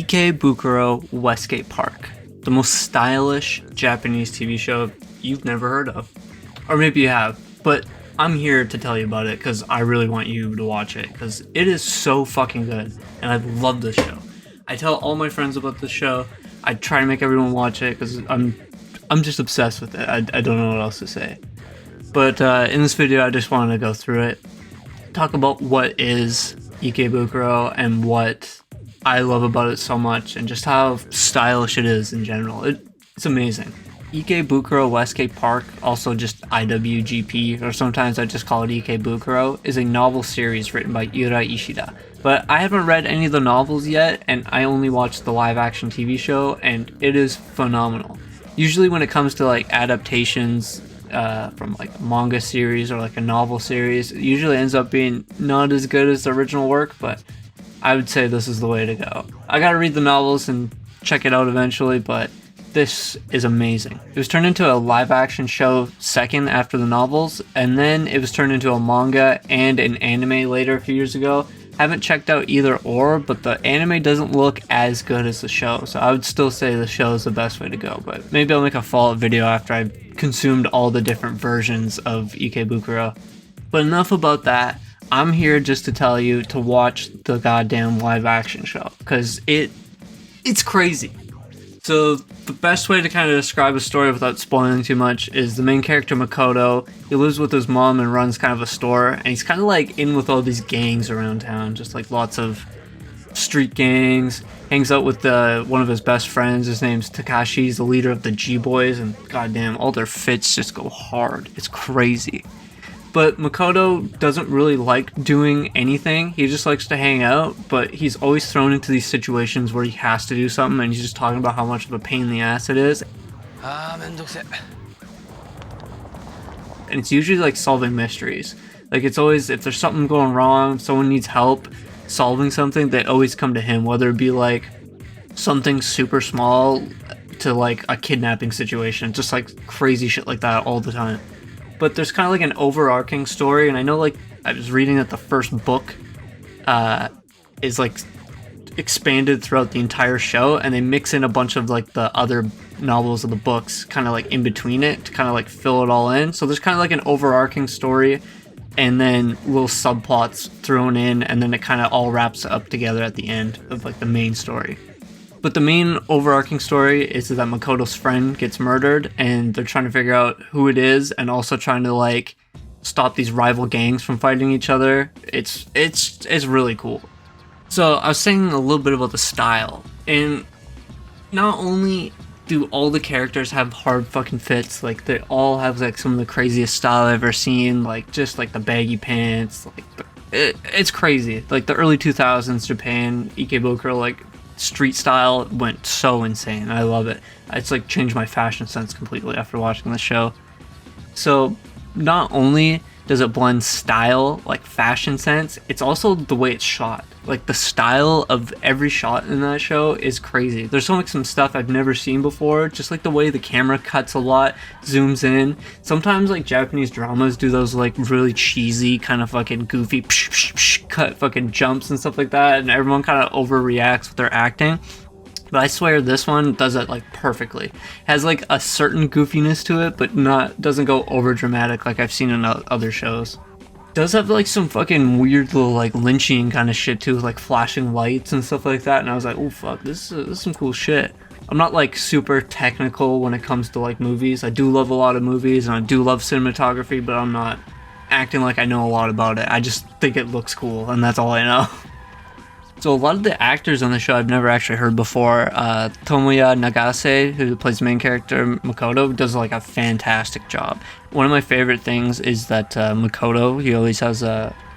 Ikebukuro West Gate Park, the most stylish Japanese TV show you've never heard of. Or maybe you have, but I'm here to tell you about it because I really want you to watch it because it is so fucking good and I love this show. I tell all my friends about this show. I try to make everyone watch it because I'm just obsessed with it. I don't know what else to say. But in this video I just wanted to go through it, talk about what is Ikebukuro and what I love about it so much and just how stylish it is in general. It's amazing. Ikebukuro West Gate Park, also just IWGP, or sometimes I just call it Ikebukuro, is a novel series written by Ira Ishida. But I haven't read any of the novels yet, and I only watched the live action TV show, and it is phenomenal. Usually when it comes to like adaptations from like a manga series or like a novel series, it usually ends up being not as good as the original work, but I would say this is the way to go. I gotta read the novels and check it out eventually, but this is amazing. It was turned into a live action show second after the novels, and then it was turned into a manga and an anime later a few years ago. Haven't checked out either or, but the anime doesn't look as good as the show, so I would still say the show is the best way to go, but maybe I'll make a follow-up video after I've consumed all the different versions of Ikebukuro. But enough about that. I'm here just to tell you to watch the goddamn live action show, because it's crazy. So the best way to kind of describe a story without spoiling too much is the main character Makoto. He lives with his mom and runs kind of a store, and he's kind of like in with all these gangs around town, just like lots of street gangs. Hangs out with one of his best friends. His name's Takashi. He's the leader of the G-Boys, and goddamn, all their fits just go hard. It's crazy. But Makoto doesn't really like doing anything. He just likes to hang out, but he's always thrown into these situations where he has to do something, and he's just talking about how much of a pain in the ass it is. And it's usually like solving mysteries. Like it's always, if there's something going wrong, someone needs help solving something, they always come to him, whether it be like something super small to like a kidnapping situation, just like crazy shit like that all the time. But there's kind of like an overarching story, and I know like I was reading that the first book is like expanded throughout the entire show, and they mix in a bunch of like the other novels of the books kind of like in between it to kind of like fill it all in. So there's kind of like an overarching story and then little subplots thrown in, and then it kind of all wraps up together at the end of like the main story. But the main overarching story is that Makoto's friend gets murdered, and they're trying to figure out who it is, and also trying to like stop these rival gangs from fighting each other. It's really cool. So I was saying a little bit about the style, and not only do all the characters have hard fucking fits, like they all have like some of the craziest style I've ever seen, like just like the baggy pants, like it's crazy. Like the early 2000s Japan, Ikebukuro, like street style went so insane. I love it. It's like changed my fashion sense completely after watching the show. So not only does it blend style, like fashion sense, it's also the way it's shot. Like the style of every shot in that show is crazy. There's like some stuff I've never seen before, just like the way the camera cuts a lot, zooms in. Sometimes like Japanese dramas do those like really cheesy kind of fucking goofy cut fucking jumps and stuff like that, and everyone kind of overreacts with their acting. But I swear this one does it like perfectly. Has like a certain goofiness to it, but doesn't go over dramatic like I've seen in other shows. Does have like some fucking weird little like lynching kind of shit too, like flashing lights and stuff like that, and I was like, oh fuck, this is some cool shit. I'm not like super technical when it comes to like movies. I do love a lot of movies and I do love cinematography, but I'm not acting like I know a lot about it. I just think it looks cool, and that's all I know. So a lot of the actors on the show I've never actually heard before. Tomoya Nagase, who plays the main character Makoto, does like a fantastic job. One of my favorite things is that Makoto, he always has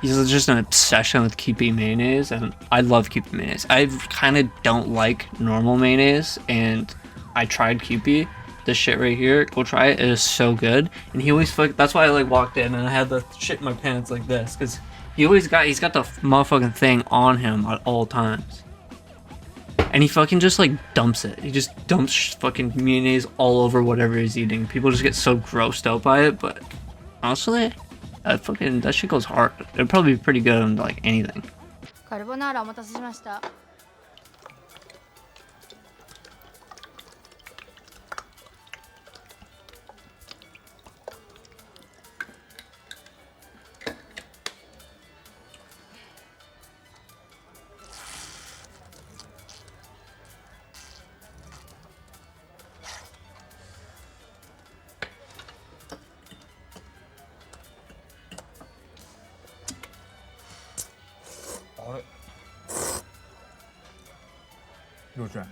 he's just an obsession with Kewpie mayonnaise, and I love Kewpie mayonnaise. I kind of don't like normal mayonnaise, and I tried Kewpie. This shit right here, go try it. It is so good. And he always that's why I like walked in and I had the shit in my pants like this, because he's got the motherfucking thing on him at all times. And he fucking just like dumps it. He just dumps fucking mayonnaise all over whatever he's eating. People just get so grossed out by it, but honestly, that shit goes hard. It'd probably be pretty good on like anything. カルボナーラお待たせしました。幼稚園。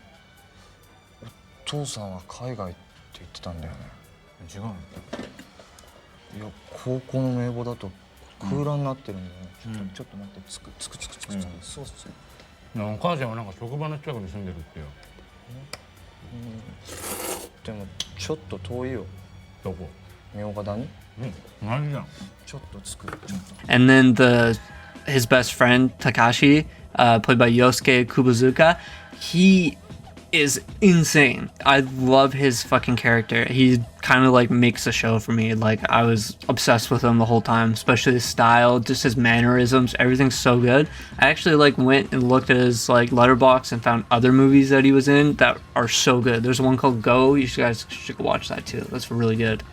お父さんは海外って言ってたんだよね。違うの？いや、高校の名簿だと空欄になってるんだよね。ちょっと待って、つく。そうそう。お母ちゃんはなんか職場の近くに住んでるってよ。でもちょっと遠いよ。どこ？茗荷谷？同じじゃん。ちょっとつく。And then his best friend Takashi, played by Yosuke Kubozuka, he is insane. I love his fucking character. He kind of like makes the show for me. Like I was obsessed with him the whole time, especially his style, just his mannerisms. Everything's so good. I actually like went and looked at his like letterbox and found other movies that he was in that are so good. There's one called Go. You guys should watch that too. That's really good.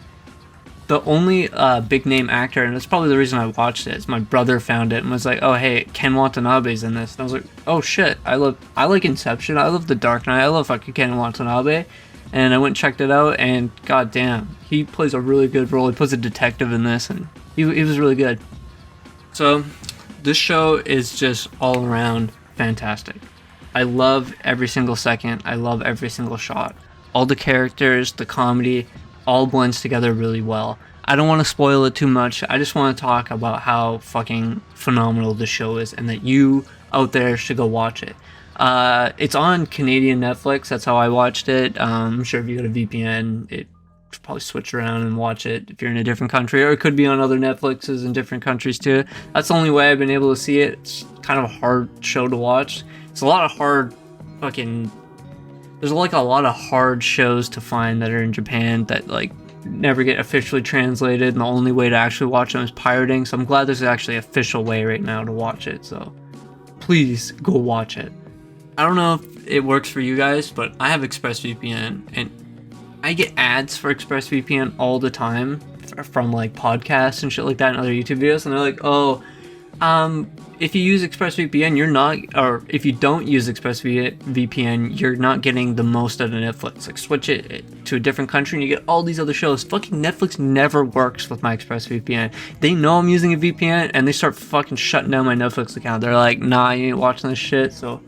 The only big name actor, and that's probably the reason I watched it, is my brother found it and was like, "Oh hey, Ken Watanabe's in this." And I was like, "Oh shit, I like Inception. I love The Dark Knight. I love fucking Ken Watanabe." And I went and checked it out, and goddamn, he plays a really good role. He plays a detective in this, and he was really good. So this show is just all around fantastic. I love every single second. I love every single shot. All the characters, the comedy, all blends together really well. I don't want to spoil it too much. I just want to talk about how fucking phenomenal the show is and that you out there should go watch it. It's on Canadian Netflix. That's how I watched it. I'm sure if you got a VPN, it should probably switch around and watch it if you're in a different country, or it could be on other Netflixes in different countries too. That's the only way I've been able to see it. It's kind of a hard show to watch. It's a lot of hard fucking... There's like a lot of hard shows to find that are in Japan that like never get officially translated, and the only way to actually watch them is pirating. So I'm glad there's actually an official way right now to watch it. So please go watch it. I don't know if it works for you guys, but I have ExpressVPN and I get ads for ExpressVPN all the time from like podcasts and shit like that and other YouTube videos, and they're like, "Oh, if you use ExpressVPN, you're not, or if you don't use ExpressVPN, you're not getting the most out of Netflix. Like switch it to a different country and you get all these other shows." Fucking Netflix never works with my ExpressVPN. They know I'm using a VPN and they start fucking shutting down my Netflix account. They're like, "Nah, you ain't watching this shit." So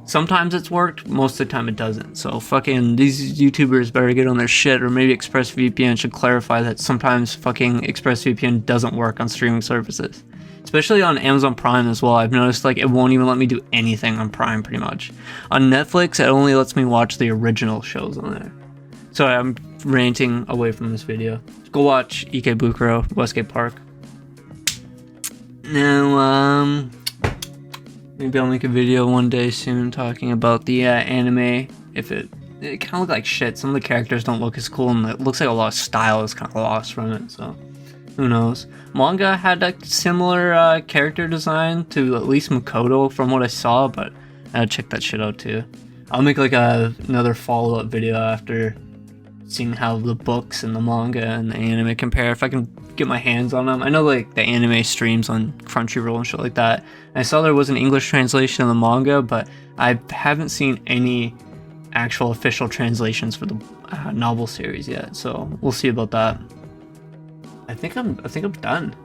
sometimes it's worked, most of the time it doesn't. So fucking these YouTubers better get on their shit, or maybe ExpressVPN should clarify that sometimes fucking ExpressVPN doesn't work on streaming services. Especially on Amazon Prime as well. I've noticed like it won't even let me do anything on Prime pretty much. On Netflix, it only lets me watch the original shows on there. Sorry, I'm ranting away from this video. Go watch Ikebukuro West Gate Park. Now, maybe I'll make a video one day soon talking about the anime. If it kind of looked like shit. Some of the characters don't look as cool, and it looks like a lot of style is kind of lost from it, so who knows. Manga had a similar character design to at least Makoto from what I saw, but I gotta check that shit out too. I'll make like another follow-up video after seeing how the books and the manga and the anime compare, if I can get my hands on them. I know like the anime streams on Crunchyroll and shit like that. I saw there was an English translation of the manga, but I haven't seen any actual official translations for the novel series yet, so we'll see about that. I think I'm done.